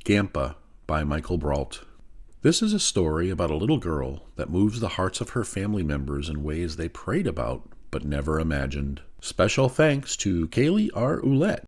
Gampa by Michael Brault. This is a story about a little girl that moves the hearts of her family members in ways they prayed about but never imagined. Special thanks to Kaylee R. Ouellette.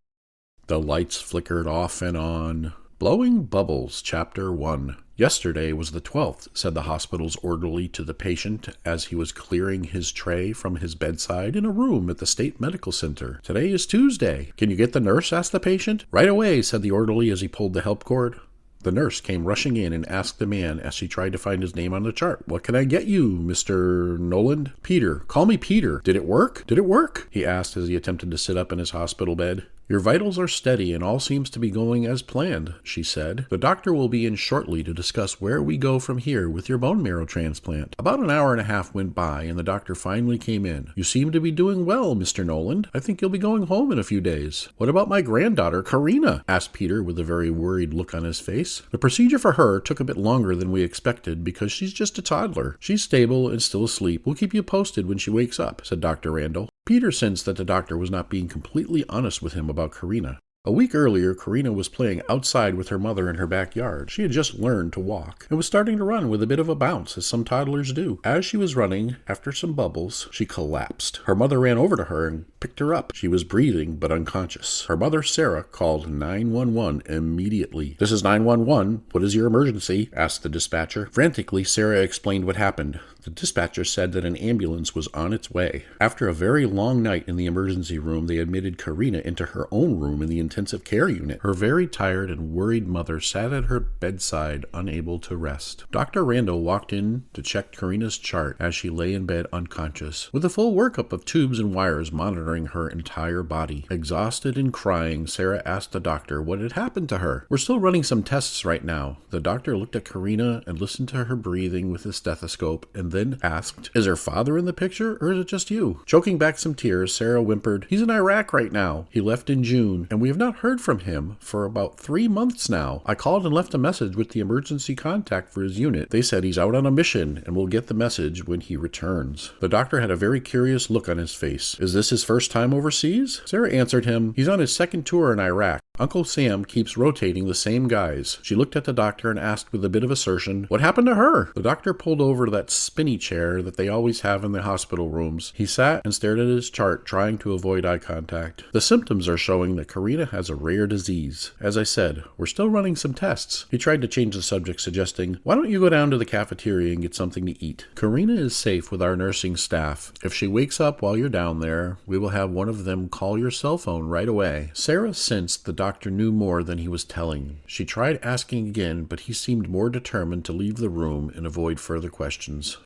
The lights flickered off and on. Blowing Bubbles, Chapter 1. Yesterday was the 12th, said the hospital's orderly to the patient as he was clearing his tray from his bedside in a room at the state medical center. Today is Tuesday. Can you get the nurse? Asked the patient. Right away, said the orderly as he pulled the help cord. The nurse came rushing in and asked the man as she tried to find his name on the chart. What can I get you, Mr. Noland? Peter. Call me Peter. Did it work? Did it work? He asked as he attempted to sit up in his hospital bed. Your vitals are steady and all seems to be going as planned, she said. The doctor will be in shortly to discuss where we go from here with your bone marrow transplant. About an hour and a half went by and the doctor finally came in. You seem to be doing well, Mr. Noland. I think you'll be going home in a few days. What about my granddaughter, Karina? Asked Peter with a very worried look on his face. The procedure for her took a bit longer than we expected because she's just a toddler. She's stable and still asleep. We'll keep you posted when she wakes up, said Dr. Randall. Peter sensed that the doctor was not being completely honest with him about Karina. A week earlier, Karina was playing outside with her mother in her backyard. She had just learned to walk and was starting to run with a bit of a bounce, as some toddlers do. As she was running, after some bubbles, she collapsed. Her mother ran over to her and picked her up. She was breathing but unconscious. Her mother, Sarah, called 911 immediately. This is 911. What is your emergency? Asked the dispatcher. Frantically, Sarah explained what happened. The dispatcher said that an ambulance was on its way. After a very long night in the emergency room, they admitted Karina into her own room in the intensive care unit. Her very tired and worried mother sat at her bedside, unable to rest. Dr. Randall walked in to check Karina's chart as she lay in bed unconscious, with a full workup of tubes and wires monitoring her entire body. Exhausted and crying, Sarah asked the doctor what had happened to her. We're still running some tests right now. The doctor looked at Karina and listened to her breathing with his stethoscope and then asked, Is her father in the picture or is it just you? Choking back some tears, Sarah whimpered, He's in Iraq right now. He left in June and we have not heard from him for about 3 months now. I called and left a message with the emergency contact for his unit. They said he's out on a mission and will get the message when he returns. The doctor had a very curious look on his face. Is this his first time overseas? Sarah answered him, He's on his second tour in Iraq. Uncle Sam keeps rotating the same guys. She looked at the doctor and asked with a bit of assertion, What happened to her? The doctor pulled over to that spinny chair that they always have in the hospital rooms. He sat and stared at his chart, trying to avoid eye contact. The symptoms are showing that Karina has a rare disease. As I said, we're still running some tests. He tried to change the subject, suggesting, Why don't you go down to the cafeteria and get something to eat? Karina is safe with our nursing staff. If she wakes up while you're down there, we will have one of them call your cell phone right away. Sarah sensed the doctor knew more than he was telling. She tried asking again, but he seemed more determined to leave the room and avoid further questions.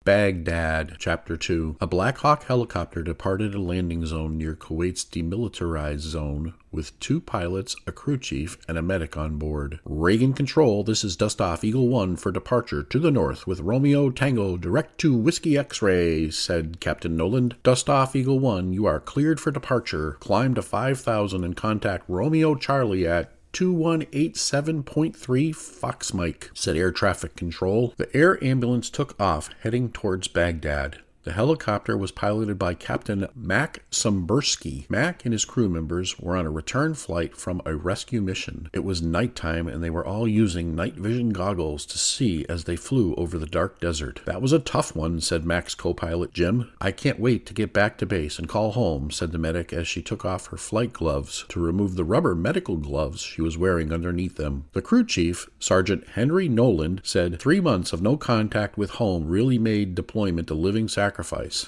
Baghdad, Chapter 2. A Black Hawk helicopter departed a landing zone near Kuwait's demilitarized zone with 2 pilots, a crew chief, and a medic on board. Reagan Control, this is Dustoff Eagle 1 for departure to the north with Romeo Tango direct to Whiskey X-Ray, said Captain Noland. Dustoff Eagle 1, you are cleared for departure. Climb to 5,000 and contact Romeo Charlie at 2187.3 Fox Mike, said Air Traffic Control. The air ambulance took off, heading towards Baghdad. The helicopter was piloted by Captain Mac Sumbersky. Mac and his crew members were on a return flight from a rescue mission. It was nighttime and they were all using night vision goggles to see as they flew over the dark desert. That was a tough one, said Mac's co-pilot Jim. I can't wait to get back to base and call home, said the medic as she took off her flight gloves to remove the rubber medical gloves she was wearing underneath them. The crew chief, Sergeant Henry Noland, said 3 months of no contact with home really made deployment a living sacrifice.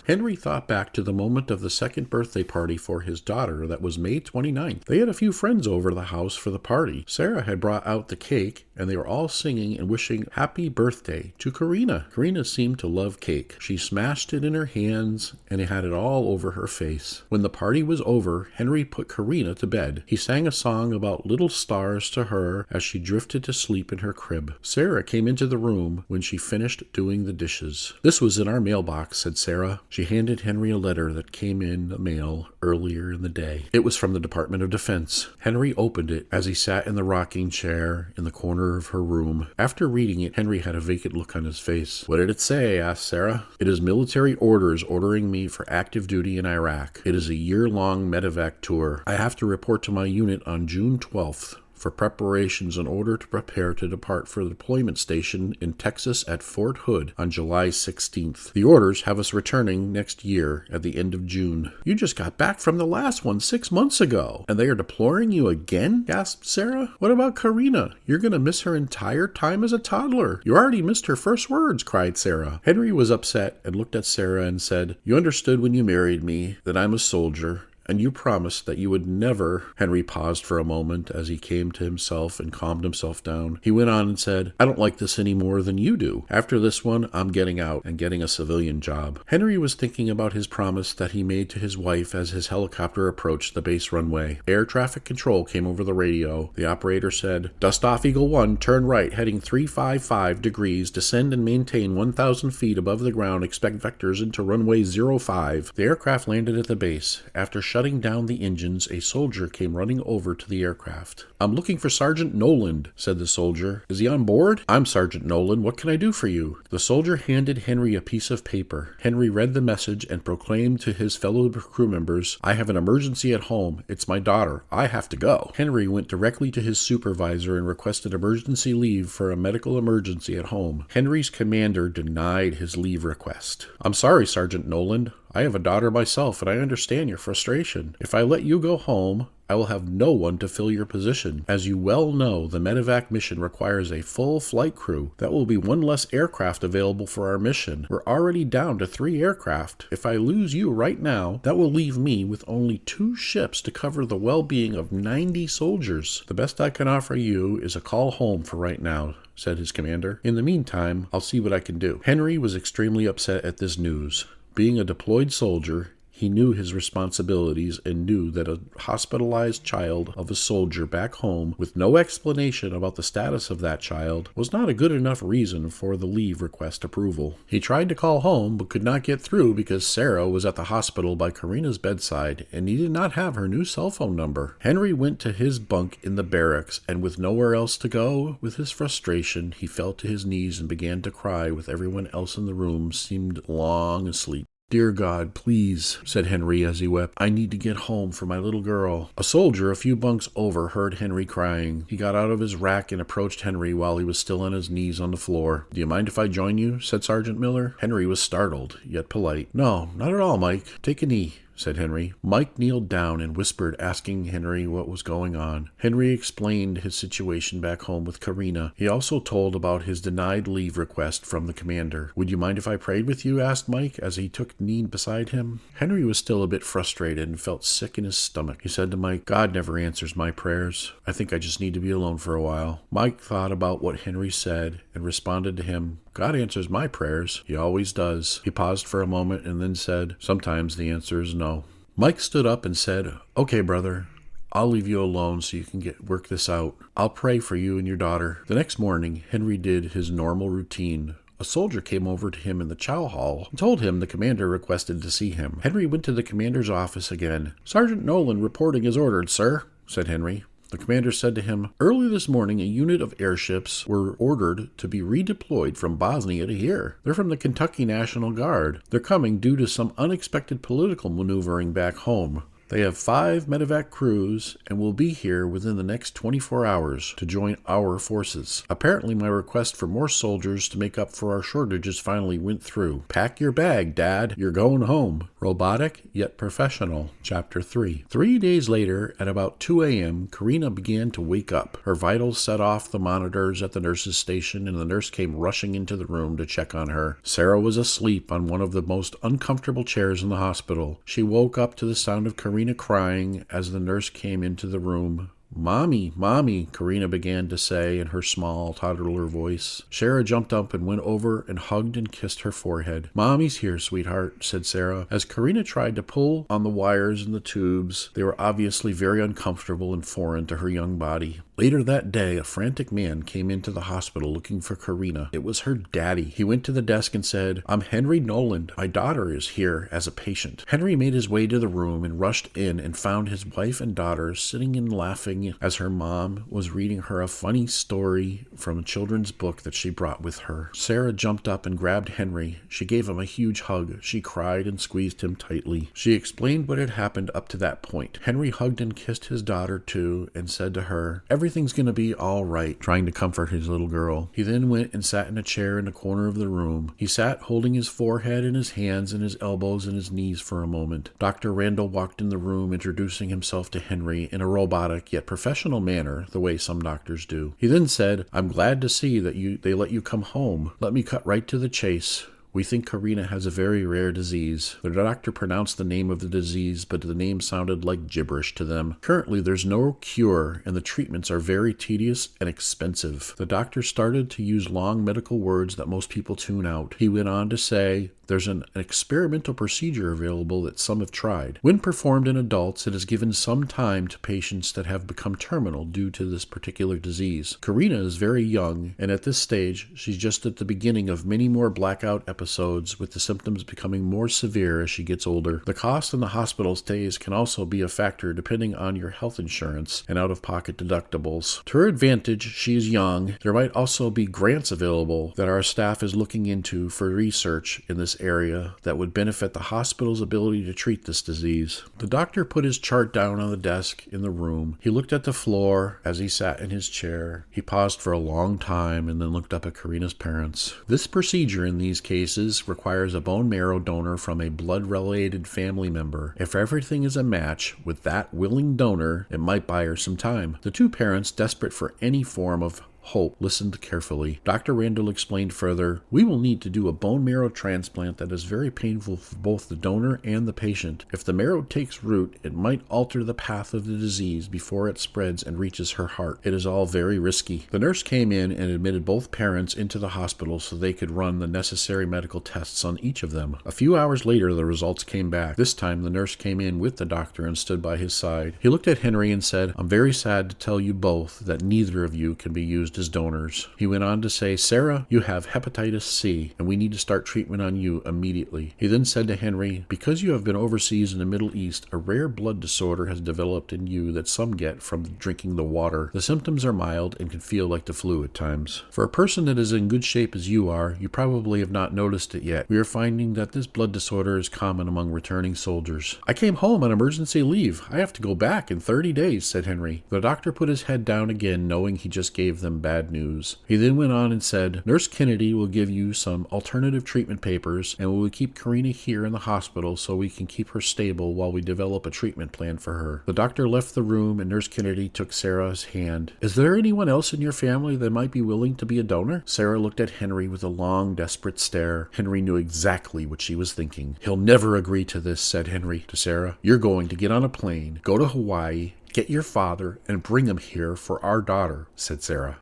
Henry thought back to the moment of the second birthday party for his daughter that was May 29th. They had a few friends over to the house for the party. Sarah had brought out the cake and they were all singing and wishing happy birthday to Karina. Karina seemed to love cake. She smashed it in her hands and had it all over her face. When the party was over, Henry put Karina to bed. He sang a song about little stars to her as she drifted to sleep in her crib. Sarah came into the room when she finished doing the dishes. This was in our mailbox, said Sarah. She handed Henry a letter that came in the mail earlier in the day. It was from the Department of Defense. Henry opened it as he sat in the rocking chair in the corner of her room. After reading it, Henry had a vacant look on his face. What did it say? Asked Sarah. It is military orders ordering me for active duty in Iraq. It is a year-long medevac tour. I have to report to my unit on June 12th. for preparations in order to prepare to depart for the deployment station in Texas at Fort Hood on July 16th. The orders have us returning next year at the end of June. You just got back from the last one 6 months ago, and they are deploying you again? Gasped Sarah. What about Karina? You're going to miss her entire time as a toddler. You already missed her first words, cried Sarah. Henry was upset and looked at Sarah and said, You understood when you married me that I'm a soldier, and you promised that you would never. Henry paused for a moment as he came to himself and calmed himself down. He went on and said, I don't like this any more than you do. After this one, I'm getting out and getting a civilian job. Henry was thinking about his promise that he made to his wife as his helicopter approached the base runway. Air traffic control came over the radio. The operator said, Dust off Eagle 1, turn right, heading 355 degrees, descend and maintain 1,000 feet above the ground, expect vectors into runway 05. The aircraft landed at the base. After shutting down the engines, a soldier came running over to the aircraft. I'm looking for Sergeant Noland, said the soldier. Is he on board? I'm Sergeant Noland. What can I do for you? The soldier handed Henry a piece of paper. Henry read the message and proclaimed to his fellow crew members, I have an emergency at home. It's my daughter. I have to go. Henry went directly to his supervisor and requested emergency leave for a medical emergency at home. Henry's commander denied his leave request. I'm sorry, Sergeant Noland. I have a daughter myself, and I understand your frustration. If I let you go home, I will have no one to fill your position. As you well know, the medevac mission requires a full flight crew. That will be one less aircraft available for our mission. We're already down to 3 aircraft. If I lose you right now, that will leave me with only 2 ships to cover the well-being of 90 soldiers. The best I can offer you is a call home for right now, said his commander. In the meantime, I'll see what I can do. Henry was extremely upset at this news. Being a deployed soldier, he knew his responsibilities and knew that a hospitalized child of a soldier back home with no explanation about the status of that child was not a good enough reason for the leave request approval. He tried to call home but could not get through because Sarah was at the hospital by Karina's bedside and he did not have her new cell phone number. Henry went to his bunk in the barracks, and with nowhere else to go with his frustration, he fell to his knees and began to cry with everyone else in the room seemed long asleep. Dear God, please, said Henry as he wept, I need to get home for my little girl. A soldier a few bunks over heard Henry crying. He got out of his rack and approached Henry while he was still on his knees on the floor. Do you mind if I join you? Said Sergeant Miller. Henry was startled, yet polite. No, not at all, Mike. Take a knee, said Henry. Mike kneeled down and whispered, asking Henry what was going on. Henry explained his situation back home with Karina. He also told about his denied leave request from the commander. Would you mind if I prayed with you? Asked Mike as he took knee beside him. Henry was still a bit frustrated and felt sick in his stomach. He said to Mike, God never answers my prayers. I think I just need to be alone for a while. Mike thought about what Henry said and responded to him, God answers my prayers. He always does. He paused for a moment and then said, sometimes the answer is no. Mike stood up and said, okay, brother, I'll leave you alone so you can work this out. I'll pray for you and your daughter. The next morning, Henry did his normal routine. A soldier came over to him in the chow hall and told him the commander requested to see him. Henry went to the commander's office again. Sergeant Noland reporting as ordered, sir, said Henry. The commander said to him, early this morning a unit of airships were ordered to be redeployed from Bosnia to here. They're from the Kentucky National Guard. They're coming due to some unexpected political maneuvering back home. They have 5 medevac crews and will be here within the next 24 hours to join our forces. Apparently my request for more soldiers to make up for our shortages finally went through. Pack your bag, Dad. You're going home. Robotic yet professional. Chapter 3. 3 days later, at about 2 a.m., Karina began to wake up. Her vitals set off the monitors at the nurse's station, and the nurse came rushing into the room to check on her. Sarah was asleep on one of the most uncomfortable chairs in the hospital. She woke up to the sound of Karina crying as the nurse came into the room. Mommy, Mommy, Karina began to say in her small, toddler voice. Sarah jumped up and went over and hugged and kissed her forehead. Mommy's here, sweetheart, said Sarah. As Karina tried to pull on the wires and the tubes, they were obviously very uncomfortable and foreign to her young body. Later that day, a frantic man came into the hospital looking for Karina. It was her daddy. He went to the desk and said, I'm Henry Noland. My daughter is here as a patient. Henry made his way to the room and rushed in and found his wife and daughter sitting and laughing crying as her mom was reading her a funny story from a children's book that she brought with her. Sarah jumped up and grabbed Henry. She gave him a huge hug. She cried and squeezed him tightly. She explained what had happened up to that point. Henry hugged and kissed his daughter too and said to her, "Everything's going to be all right," trying to comfort his little girl. He then went and sat in a chair in the corner of the room. He sat holding his forehead in his hands and his elbows and his knees for a moment. Dr. Randall walked in the room, introducing himself to Henry in a robotic yet professional manner, the way some doctors do. He then said, "I'm glad to see that they let you come home. Let me cut right to the chase. We think Karina has a very rare disease." The doctor pronounced the name of the disease, but the name sounded like gibberish to them. "Currently, there's no cure, and the treatments are very tedious and expensive." The doctor started to use long medical words that most people tune out. He went on to say, "There's an experimental procedure available that some have tried. When performed in adults, it has given some time to patients that have become terminal due to this particular disease. Karina is very young, and at this stage, she's just at the beginning of many more blackout episodes, with the symptoms becoming more severe as she gets older. The cost in the hospital stays can also be a factor depending on your health insurance and out-of-pocket deductibles. To her advantage, she is young. There might also be grants available that our staff is looking into for research in this area that would benefit the hospital's ability to treat this disease." The doctor put his chart down on the desk in the room. He looked at the floor as he sat in his chair. He paused for a long time and then looked up at Karina's parents. "This procedure in these cases requires a bone marrow donor from a blood-related family member. If everything is a match with that willing donor, it might buy her some time." The two parents, desperate for any form of Hope listened carefully. Dr. Randall explained further, "We will need to do a bone marrow transplant that is very painful for both the donor and the patient. If the marrow takes root, it might alter the path of the disease before it spreads and reaches her heart. It is all very risky." The nurse came in and admitted both parents into the hospital so they could run the necessary medical tests on each of them. A few hours later, the results came back. This time, the nurse came in with the doctor and stood by his side. He looked at Henry and said, "I'm very sad to tell you both that neither of you can be used as donors." He went on to say, "Sarah, you have hepatitis C, and we need to start treatment on you immediately." He then said to Henry, "Because you have been overseas in the Middle East, a rare blood disorder has developed in you that some get from drinking the water. The symptoms are mild and can feel like the flu at times. For a person that is in good shape as you are, you probably have not noticed it yet. We are finding that this blood disorder is common among returning soldiers." "I came home on emergency leave. I have to go back in 30 days, said Henry. The doctor put his head down again, knowing he just gave them bad news. He then went on and said, "Nurse Kennedy will give you some alternative treatment papers, and we will keep Karina here in the hospital so we can keep her stable while we develop a treatment plan for her." The doctor left the room, and Nurse Kennedy took Sarah's hand. "Is there anyone else in your family that might be willing to be a donor?" Sarah looked at Henry with a long, desperate stare. Henry knew exactly what she was thinking. "He'll never agree to this," said Henry to Sarah. "You're going to get on a plane, go to Hawaii, get your father, and bring him here for our daughter," said Sarah.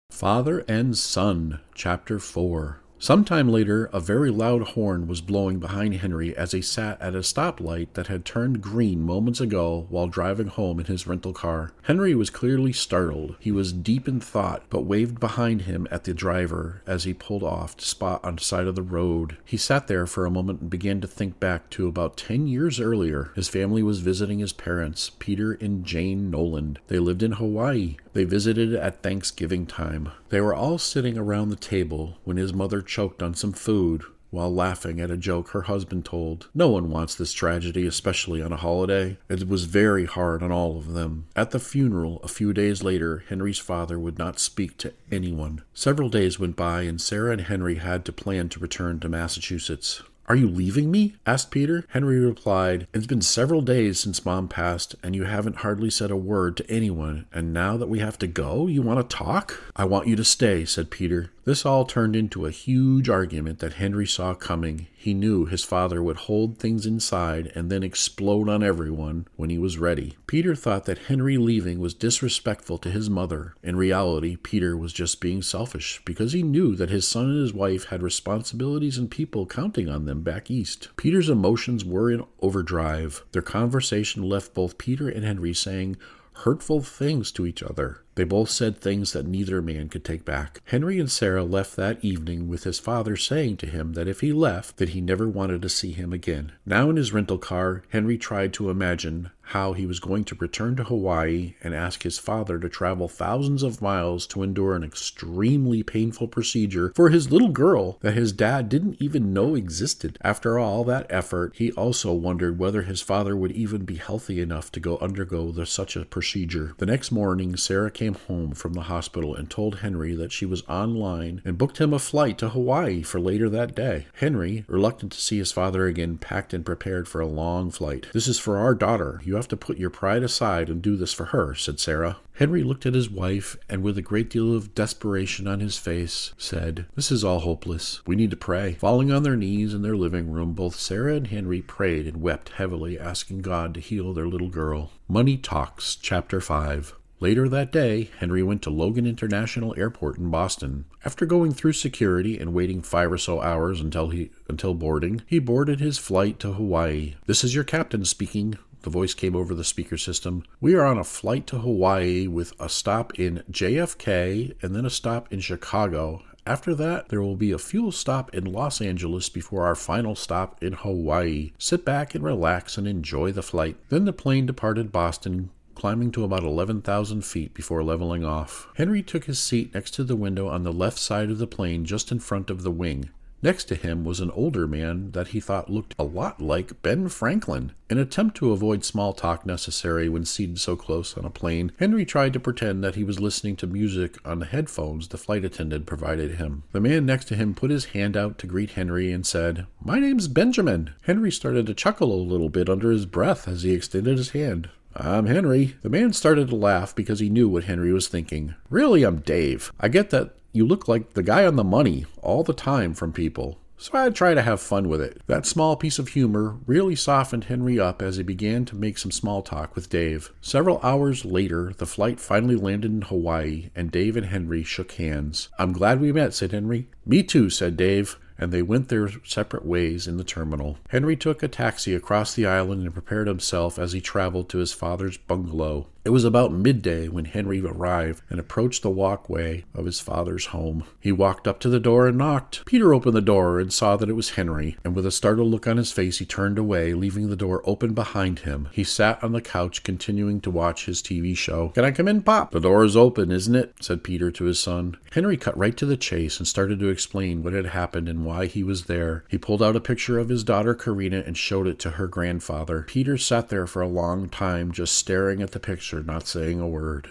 Father and Son, Chapter 4. Sometime later, a very loud horn was blowing behind Henry as he sat at a stoplight that had turned green moments ago while driving home in his rental car. Henry was clearly startled. He was deep in thought, but waved behind him at the driver as he pulled off to spot on the side of the road. He sat there for a moment and began to think back to about 10 years earlier. His family was visiting his parents, Peter and Jane Noland. They lived in Hawaii. They visited at Thanksgiving time. They were all sitting around the table when his mother choked on some food while laughing at a joke her husband told. No one wants this tragedy, especially on a holiday. It was very hard on all of them. At the funeral, a few days later, Henry's father would not speak to anyone. Several days went by, and Sarah and Henry had to plan to return to Massachusetts. "Are you leaving me?" asked Peter. Henry replied, "It's been several days since Mom passed, and you haven't hardly said a word to anyone, and now that we have to go, you want to talk?" "I want you to stay," said Peter. This all turned into a huge argument that Henry saw coming. He knew his father would hold things inside and then explode on everyone when he was ready. Peter thought that Henry leaving was disrespectful to his mother. In reality, Peter was just being selfish because he knew that his son and his wife had responsibilities and people counting on them back east. Peter's emotions were in overdrive. Their conversation left both Peter and Henry saying hurtful things to each other. They both said things that neither man could take back. Henry and Sarah left that evening with his father saying to him that if he left, that he never wanted to see him again. Now in his rental car, Henry tried to imagine how he was going to return to Hawaii and ask his father to travel thousands of miles to endure an extremely painful procedure for his little girl that his dad didn't even know existed. After all that effort, he also wondered whether his father would even be healthy enough to undergo such a procedure. The next morning, Sarah came home from the hospital and told Henry that she was online and booked him a flight to Hawaii for later that day. Henry, reluctant to see his father again, packed and prepared for a long flight. "This is for our daughter. You have to put your pride aside and do this for her," said Sarah. Henry looked at his wife and with a great deal of desperation on his face said, "This is all hopeless. We need to pray." Falling on their knees in their living room, both Sarah and Henry prayed and wept heavily, asking God to heal their little girl. Money Talks, Chapter 5. Later that day, Henry went to Logan International Airport in Boston. After going through security and waiting 5 or so hours until boarding, he boarded his flight to Hawaii. "This is your captain speaking." The voice came over the speaker system. "We are on a flight to Hawaii with a stop in JFK and then a stop in Chicago. After that, there will be a fuel stop in Los Angeles before our final stop in Hawaii. Sit back and relax and enjoy the flight." Then the plane departed Boston, climbing to about 11,000 feet before leveling off. Henry took his seat next to the window on the left side of the plane, just in front of the wing. Next to him was an older man that he thought looked a lot like Ben Franklin. In an attempt to avoid small talk necessary when seated so close on a plane, Henry tried to pretend that he was listening to music on the headphones the flight attendant provided him. The man next to him put his hand out to greet Henry and said, "My name's Benjamin." Henry started to chuckle a little bit under his breath as he extended his hand. "I'm Henry." The man started to laugh because he knew what Henry was thinking. "Really, I'm Dave. I get that you look like the guy on the money all the time from people, so I try to have fun with it." That small piece of humor really softened Henry up as he began to make some small talk with Dave. Several hours later, the flight finally landed in Hawaii, and Dave and Henry shook hands. "I'm glad we met," said Henry. "Me too," said Dave. And they went their separate ways in the terminal. Henry took a taxi across the island and prepared himself as he traveled to his father's bungalow. It was about midday when Henry arrived and approached the walkway of his father's home. He walked up to the door and knocked. Peter opened the door and saw that it was Henry, and with a startled look on his face, he turned away, leaving the door open behind him. He sat on the couch, continuing to watch his TV show. "Can I come in, Pop?" "The door is open, isn't it?" said Peter to his son. Henry cut right to the chase and started to explain what had happened and why he was there. He pulled out a picture of his daughter Karina and showed it to her grandfather. Peter sat there for a long time, just staring at the picture, not saying a word.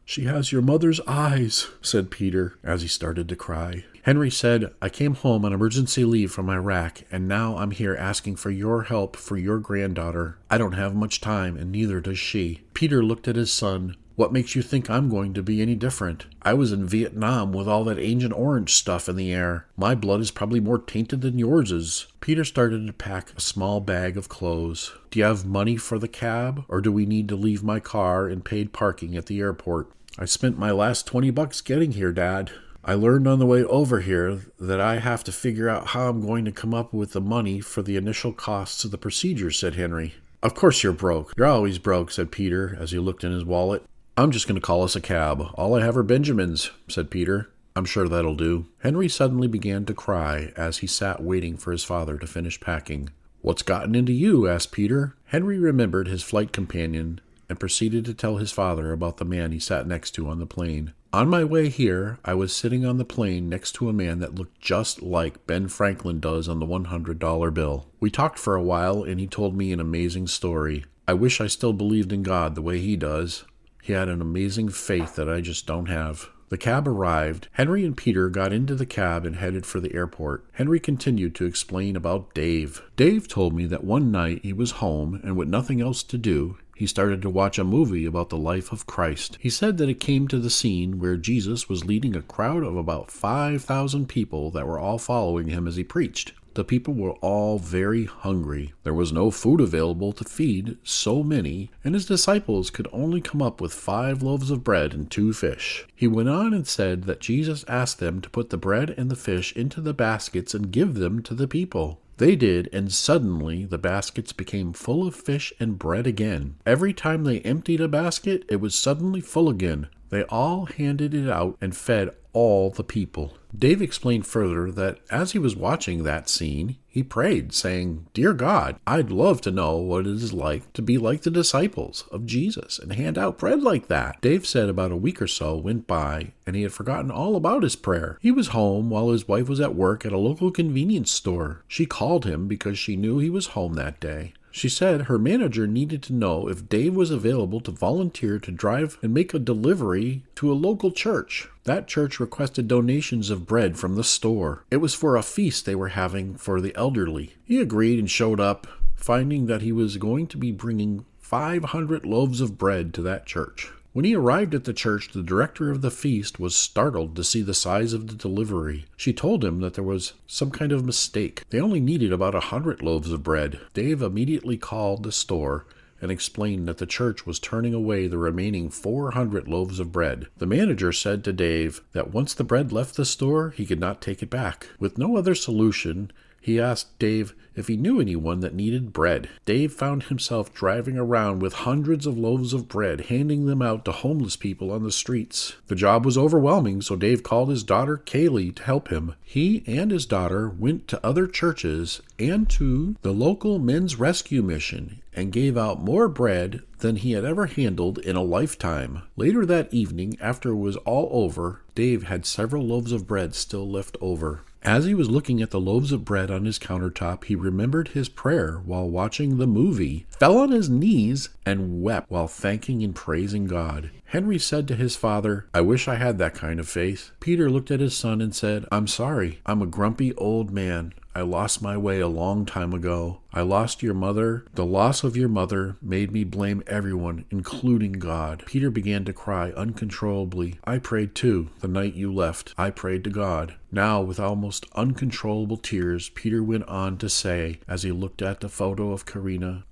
"She has your mother's eyes," said Peter as he started to cry. Henry said, "I came home on emergency leave from Iraq, and now I'm here asking for your help for your granddaughter. I don't have much time, and neither does she." Peter looked at his son. "What makes you think I'm going to be any different? I was in Vietnam with all that Agent Orange stuff in the air. My blood is probably more tainted than yours is." Peter started to pack a small bag of clothes. "Do you have money for the cab, or do we need to leave my car in paid parking at the airport?" "I spent my last $20 getting here, Dad. I learned on the way over here that I have to figure out how I'm going to come up with the money for the initial costs of the procedure," said Henry. "Of course you're broke. You're always broke," said Peter as he looked in his wallet. "I'm just going to call us a cab. All I have are Benjamins," said Peter. "I'm sure that'll do." Henry suddenly began to cry as he sat waiting for his father to finish packing. "What's gotten into you?" asked Peter. Henry remembered his flight companion and proceeded to tell his father about the man he sat next to on the plane. "On my way here, I was sitting on the plane next to a man that looked just like Ben Franklin does on the $100 bill. We talked for a while, and he told me an amazing story. I wish I still believed in God the way he does. He had an amazing faith that I just don't have." The cab arrived. Henry and Peter got into the cab and headed for the airport. Henry continued to explain about Dave. "Dave told me that one night he was home, and with nothing else to do, he started to watch a movie about the life of Christ. He said that it came to the scene where Jesus was leading a crowd of about 5,000 people that were all following him as he preached. The people were all very hungry. There was no food available to feed so many, and his disciples could only come up with 5 loaves of bread and 2 fish. He went on and said that Jesus asked them to put the bread and the fish into the baskets and give them to the people. They did, and suddenly the baskets became full of fish and bread again. Every time they emptied a basket, it was suddenly full again. They all handed it out and fed all the people. Dave explained further that as he was watching that scene, he prayed, saying, "Dear God, I'd love to know what it is like to be like the disciples of Jesus and hand out bread like that." Dave said about a week or so went by and he had forgotten all about his prayer. He was home while his wife was at work at a local convenience store. She called him because she knew he was home that day. She said her manager needed to know if Dave was available to volunteer to drive and make a delivery to a local church. That church requested donations of bread from the store. It was for a feast they were having for the elderly. He agreed and showed up, finding that he was going to be bringing 500 loaves of bread to that church. When he arrived at the church, the director of the feast was startled to see the size of the delivery. She told him that there was some kind of mistake. They only needed about 100 loaves of bread. Dave immediately called the store and explained that the church was turning away the remaining 400 loaves of bread. The manager said to Dave that once the bread left the store, he could not take it back. With no other solution, he asked Dave if he knew anyone that needed bread. Dave found himself driving around with hundreds of loaves of bread, handing them out to homeless people on the streets. The job was overwhelming, so Dave called his daughter Kaylee to help him. He and his daughter went to other churches and to the local men's rescue mission and gave out more bread than he had ever handled in a lifetime. Later that evening, after it was all over, Dave had several loaves of bread still left over. As he was looking at the loaves of bread on his countertop, he remembered his prayer while watching the movie, fell on his knees, and wept while thanking and praising God. Henry said to his father, "I wish I had that kind of faith." Peter looked at his son and said, "I'm sorry. I'm a grumpy old man. I lost my way a long time ago. I lost your mother. The loss of your mother made me blame everyone, including God." Peter began to cry uncontrollably. "I prayed too, the night you left. I prayed to God." Now, with almost uncontrollable tears, Peter went on to say, as he looked at the photo of Karina,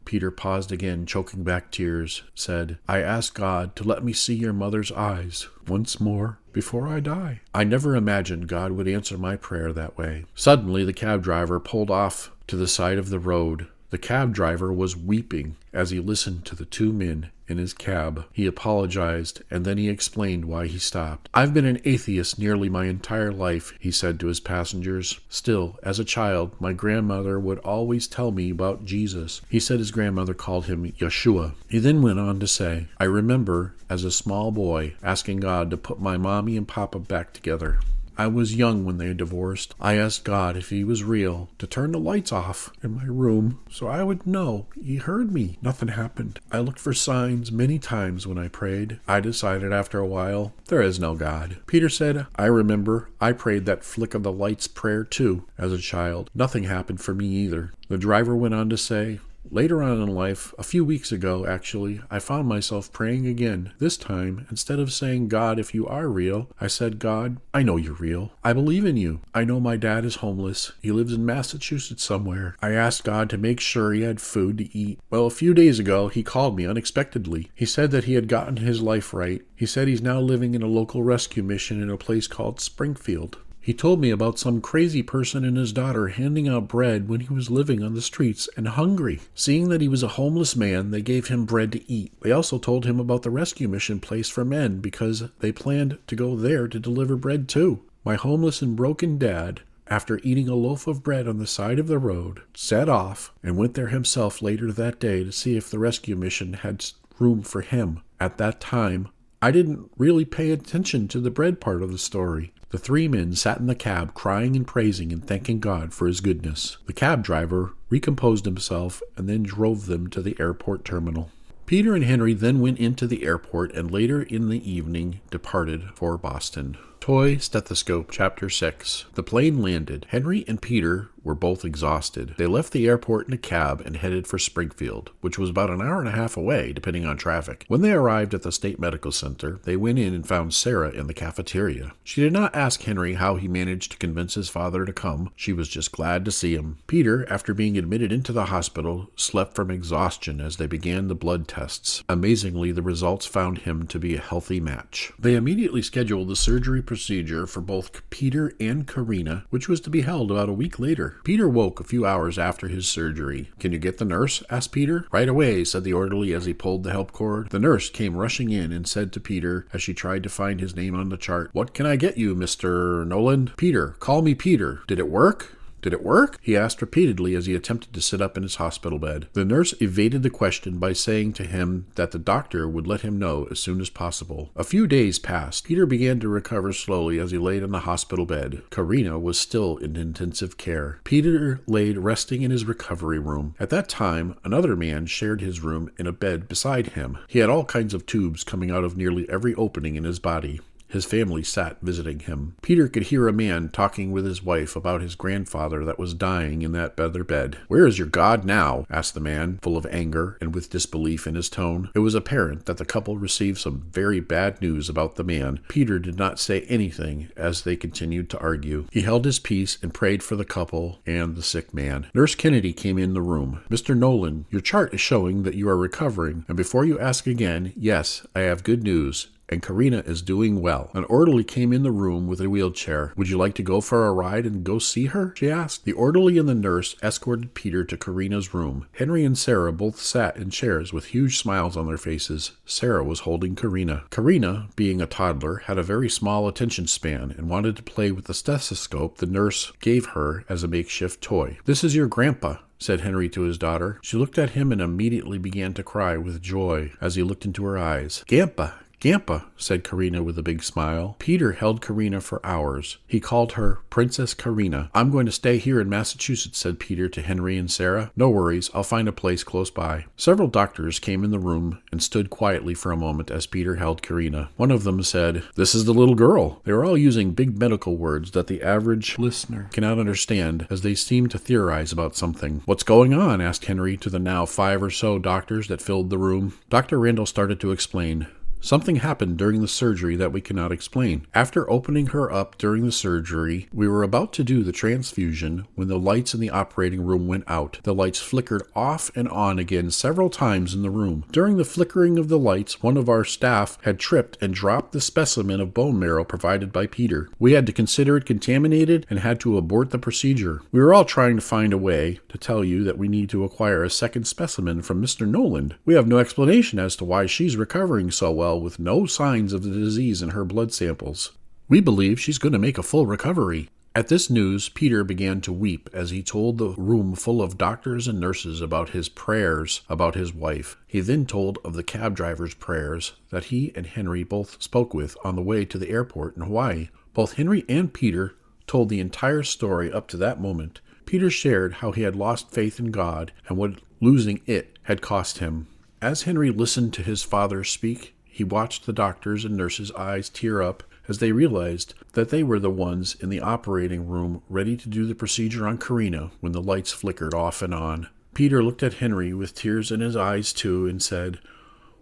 Peter paused again, choking back tears, said, "I asked God to let me see your mother's eyes once more before I die." I never imagined God would answer my prayer that way. Suddenly, the cab driver pulled off to the side of the road. The cab driver was weeping as he listened to the two men in his cab. He apologized, and then he explained why he stopped. "I've been an atheist nearly my entire life," he said to his passengers. "Still, as a child, my grandmother would always tell me about Jesus." He said his grandmother called him Yeshua. He then went on to say, "I remember, as a small boy, asking God to put my mommy and papa back together. I was young when they divorced. I asked God, if he was real, to turn the lights off in my room so I would know he heard me. Nothing happened. I looked for signs many times when I prayed. I decided after a while, there is no God." Peter said, "I remember I prayed that flick of the lights prayer too as a child. Nothing happened for me either." The driver went on to say, "Later on in life, a few weeks ago actually, I found myself praying again. This time, instead of saying, 'God, if you are real,' I said, 'God, I know you're real. I believe in you. I know my dad is homeless. He lives in Massachusetts somewhere. I asked God to make sure he had food to eat. Well, a few days ago, he called me unexpectedly. He said that he had gotten his life right. He said he's now living in a local rescue mission in a place called Springfield. He told me about some crazy person and his daughter handing out bread when he was living on the streets and hungry. Seeing that he was a homeless man, they gave him bread to eat. They also told him about the rescue mission place for men because they planned to go there to deliver bread too. My homeless and broken dad, after eating a loaf of bread on the side of the road, set off and went there himself later that day to see if the rescue mission had room for him. At that time, I didn't really pay attention to the bread part of the story." The three men sat in the cab crying and praising and thanking God for his goodness. The cab driver recomposed himself and then drove them to the airport terminal. Peter and Henry then went into the airport and later in the evening departed for Boston. Toy Stethoscope, Chapter 6. The plane landed. Henry and Peter were both exhausted. They left the airport in a cab and headed for Springfield, which was about an hour and a half away, depending on traffic. When they arrived at the State Medical Center, they went in and found Sarah in the cafeteria. She did not ask Henry how he managed to convince his father to come. She was just glad to see him. Peter, after being admitted into the hospital, slept from exhaustion as they began the blood test. tests. Amazingly, the results found him to be a healthy match. They immediately scheduled the surgery procedure for both Peter and Karina, which was to be held about a week later. Peter woke a few hours after his surgery. "Can you get the nurse?" asked Peter. "Right away," said the orderly as he pulled the help cord. The nurse came rushing in and said to Peter, as she tried to find his name on the chart, "What can I get you, Mr. Nolan?" "Peter. Call me Peter. Did it work? Did it work?" he asked repeatedly as he attempted to sit up in his hospital bed. The nurse evaded the question by saying to him that the doctor would let him know as soon as possible. A few days passed. Peter began to recover slowly as he laid on the hospital bed. Karina was still in intensive care. Peter laid resting in his recovery room. At that time, another man shared his room in a bed beside him. He had all kinds of tubes coming out of nearly every opening in his body. His family sat visiting him. Peter could hear a man talking with his wife about his grandfather that was dying in that other bed. "Where is your God now?" asked the man, full of anger and with disbelief in his tone. It was apparent that the couple received some very bad news about the man. Peter did not say anything as they continued to argue. He held his peace and prayed for the couple and the sick man. Nurse Kennedy came in the room. "Mr. Nolan, your chart is showing that you are recovering, and before you ask again, yes, I have good news. And Karina is doing well." An orderly came in the room with a wheelchair. "Would you like to go for a ride and go see her?" she asked. The orderly and the nurse escorted Peter to Karina's room. Henry and Sarah both sat in chairs with huge smiles on their faces. Sarah was holding Karina. Karina, being a toddler, had a very small attention span and wanted to play with the stethoscope the nurse gave her as a makeshift toy. "This is your grandpa," said Henry to his daughter. She looked at him and immediately began to cry with joy as he looked into her eyes. "Gampa! Gampa," said Karina with a big smile. Peter held Karina for hours. He called her Princess Karina. "I'm going to stay here in Massachusetts," said Peter to Henry and Sarah. "No worries, I'll find a place close by." Several doctors came in the room and stood quietly for a moment as Peter held Karina. One of them said, "This is the little girl." They were all using big medical words that the average listener cannot understand as they seemed to theorize about something. "What's going on?" asked Henry to the now 5 or so doctors that filled the room. Dr. Randall started to explain. "Something happened during the surgery that we cannot explain. After opening her up during the surgery, we were about to do the transfusion when the lights in the operating room went out. The lights flickered off and on again several times in the room. During the flickering of the lights, one of our staff had tripped and dropped the specimen of bone marrow provided by Peter. We had to consider it contaminated and had to abort the procedure. We were all trying to find a way to tell you that we need to acquire a second specimen from Mr. Nolan. We have no explanation as to why she's recovering so well with no signs of the disease in her blood samples. We believe she's going to make a full recovery." At this news, Peter began to weep as he told the room full of doctors and nurses about his prayers about his wife. He then told of the cab driver's prayers that he and Henry both spoke with on the way to the airport in Hawaii. Both Henry and Peter told the entire story up to that moment. Peter shared how he had lost faith in God and what losing it had cost him. As Henry listened to his father speak, he watched the doctors' and nurses' eyes tear up as they realized that they were the ones in the operating room ready to do the procedure on Karina when the lights flickered off and on. Peter looked at Henry with tears in his eyes too and said,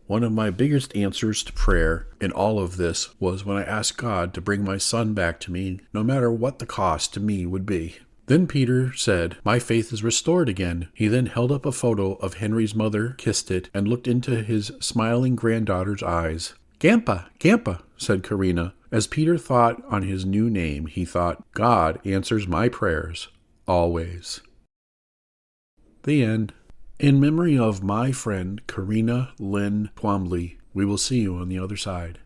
"One of my biggest answers to prayer in all of this was when I asked God to bring my son back to me, no matter what the cost to me would be." Then Peter said, "My faith is restored again." He then held up a photo of Henry's mother, kissed it, and looked into his smiling granddaughter's eyes. "Gampa, Gampa," said Karina. As Peter thought on his new name, he thought, "God answers my prayers, always." The end. In memory of my friend Karina Lynn Twombly, we will see you on the other side.